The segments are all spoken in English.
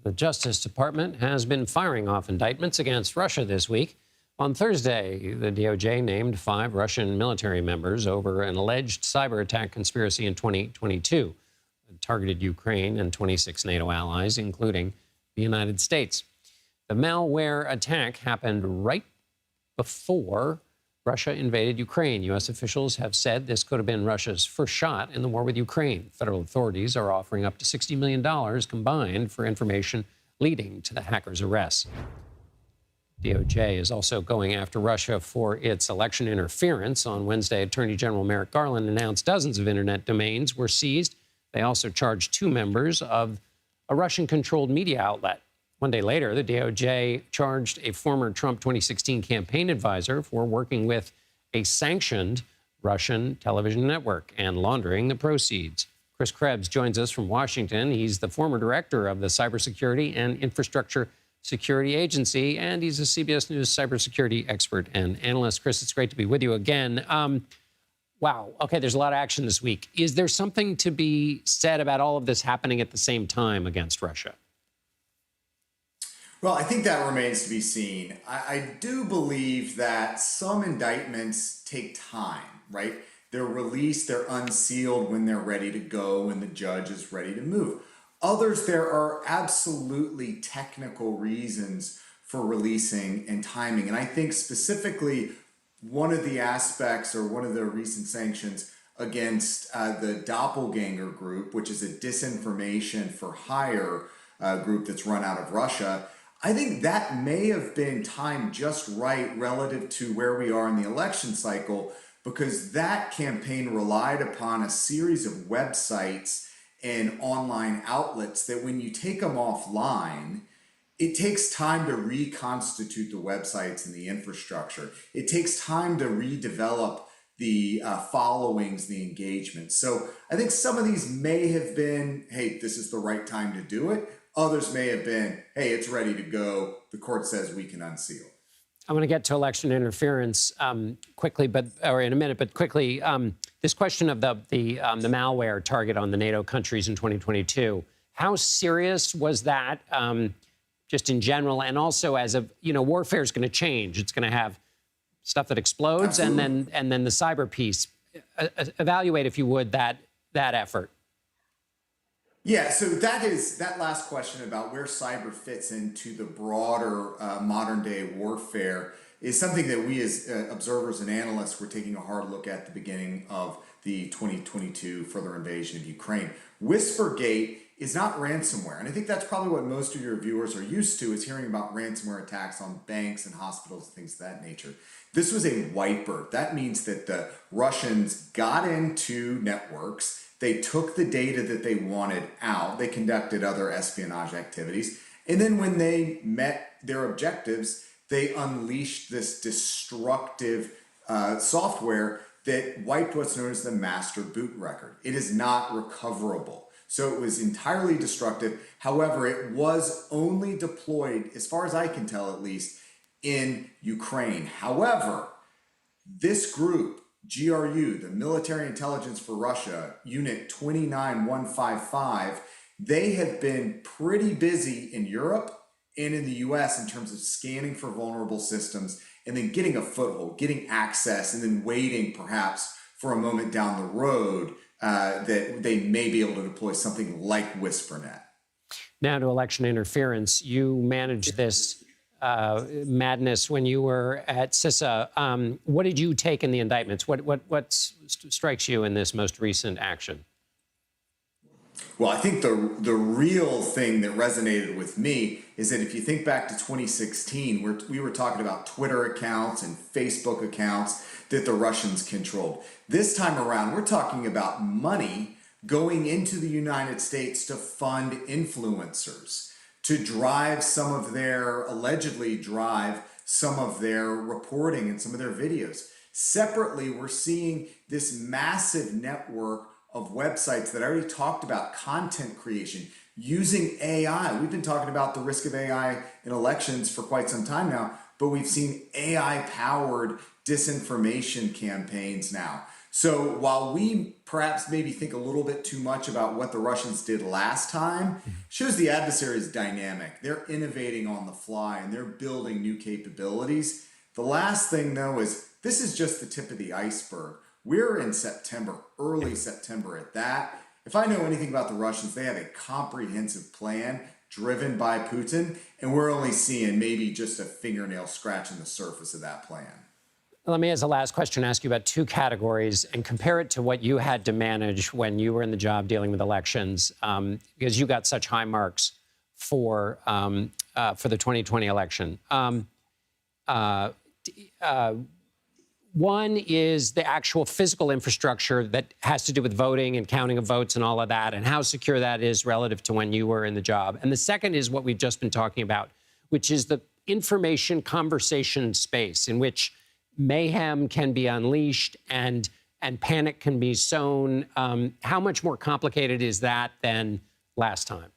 The Justice Department has been firing off indictments against Russia this week. On Thursday, the DOJ named 5 Russian military members over an alleged cyber attack conspiracy in 2022 that targeted Ukraine and 26 NATO allies, including the United States. The malware attack happened right before Russia invaded Ukraine. U.S. officials have said this could have been Russia's first shot in the war with Ukraine. Federal authorities are offering up to $60 million combined for information leading to the hackers' arrests. DOJ is also going after Russia for its election interference. On Wednesday, Attorney General Merrick Garland announced dozens of internet domains were seized. They also charged 2 members of a Russian-controlled media outlet. One day later, the DOJ charged a former Trump 2016 campaign advisor for working with a sanctioned Russian television network and laundering the proceeds. Chris Krebs joins us from Washington. He's the former director of the Cybersecurity and Infrastructure Security Agency, and he's a CBS News cybersecurity expert and analyst. Chris, it's great to be with you again. Wow. Okay, there's a lot of action this week. Is there something to be said about all of this happening at the same time against Russia? Well, I think that remains to be seen. I do believe that some indictments take time, right? They're released, they're unsealed when they're ready to go, when the judge is ready to move. Others, there are absolutely technical reasons for releasing and timing. And I think specifically one of the aspects or one of the recent sanctions against the Doppelganger group, which is a disinformation for hire group that's run out of Russia, I think that may have been timed just right relative to where we are in the election cycle, because that campaign relied upon a series of websites and online outlets that when you take them offline, it takes time to reconstitute the websites and the infrastructure. It takes time to redevelop the followings, the engagement. So I think some of these may have been, hey, this is the right time to do it. Others may have been, hey, it's ready to go. The court says we can unseal. I want to get to election interference quickly, or in a minute, but quickly. This question of the malware target on the NATO countries in 2022. How serious was that, just in general, and also as warfare is going to change. It's going to have stuff that explodes, and then the cyber piece. Evaluate, if you would, that effort. Yeah, so that last question about where cyber fits into the broader modern day warfare is something that we as observers and analysts were taking a hard look at the beginning of the 2022 further invasion of Ukraine. Whispergate is not ransomware, and I think that's probably what most of your viewers are used to, is hearing about ransomware attacks on banks and hospitals and things of that nature. This was a wiper. That means that the Russians got into networks. They took the data that they wanted out. They conducted other espionage activities. And then when they met their objectives, they unleashed this destructive software that wiped what's known as the master boot record. It is not recoverable. So it was entirely destructive. However, it was only deployed, as far as I can tell at least, in Ukraine. However, this group, GRU, the Military Intelligence for Russia, Unit 29155, they have been pretty busy in Europe and in the US in terms of scanning for vulnerable systems and then getting a foothold, getting access, and then waiting perhaps for a moment down the road that they may be able to deploy something like WhisperNet. Now to election interference. You managed this madness when you were at CISA. What did you take in the indictments? What strikes you in this most recent action? Well, I think the real thing that resonated with me is that if you think back to 2016, we were talking about Twitter accounts and Facebook accounts that the Russians controlled. This time around, we're talking about money going into the United States to fund influencers, to allegedly drive some of their reporting and some of their videos. Separately, we're seeing this massive network of websites that I already talked about, content creation, using AI. We've been talking about the risk of AI in elections for quite some time now, but we've seen AI-powered disinformation campaigns now. So while we perhaps maybe think a little bit too much about what the Russians did last time, shows the adversary is dynamic. They're innovating on the fly and they're building new capabilities. The last thing though is this is just the tip of the iceberg. We're in September, early September at that. If I know anything about the Russians, they have a comprehensive plan driven by Putin, and we're only seeing maybe just a fingernail scratching the surface of that plan. Let me, as a last question, ask you about two categories and compare it to what you had to manage when you were in the job dealing with elections, because you got such high marks for the 2020 election. One is the actual physical infrastructure that has to do with voting and counting of votes and all of that, and how secure that is relative to when you were in the job. And the second is what we've just been talking about, which is the information conversation space in which mayhem can be unleashed and panic can be sown. How much more complicated is that than last time?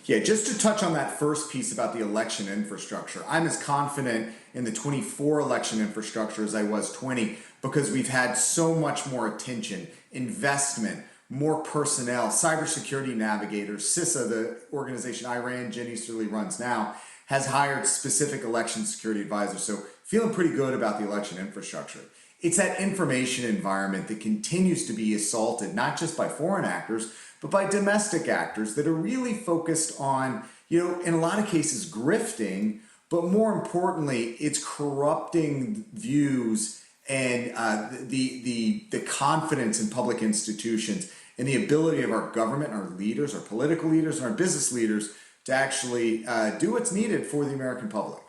Yeah, just to touch on that first piece about the election infrastructure, I'm as confident in the 24 election infrastructure as I was 20 because we've had so much more attention, investment, more personnel, cybersecurity navigators. CISA, the organization I ran, Jen Easterly runs now, has hired specific election security advisors. So feeling pretty good about the election infrastructure. It's that information environment that continues to be assaulted, not just by foreign actors, but by domestic actors that are really focused on, in a lot of cases, grifting, but more importantly, it's corrupting views and the confidence in public institutions and the ability of our government, our leaders, our political leaders, and our business leaders to actually do what's needed for the American public.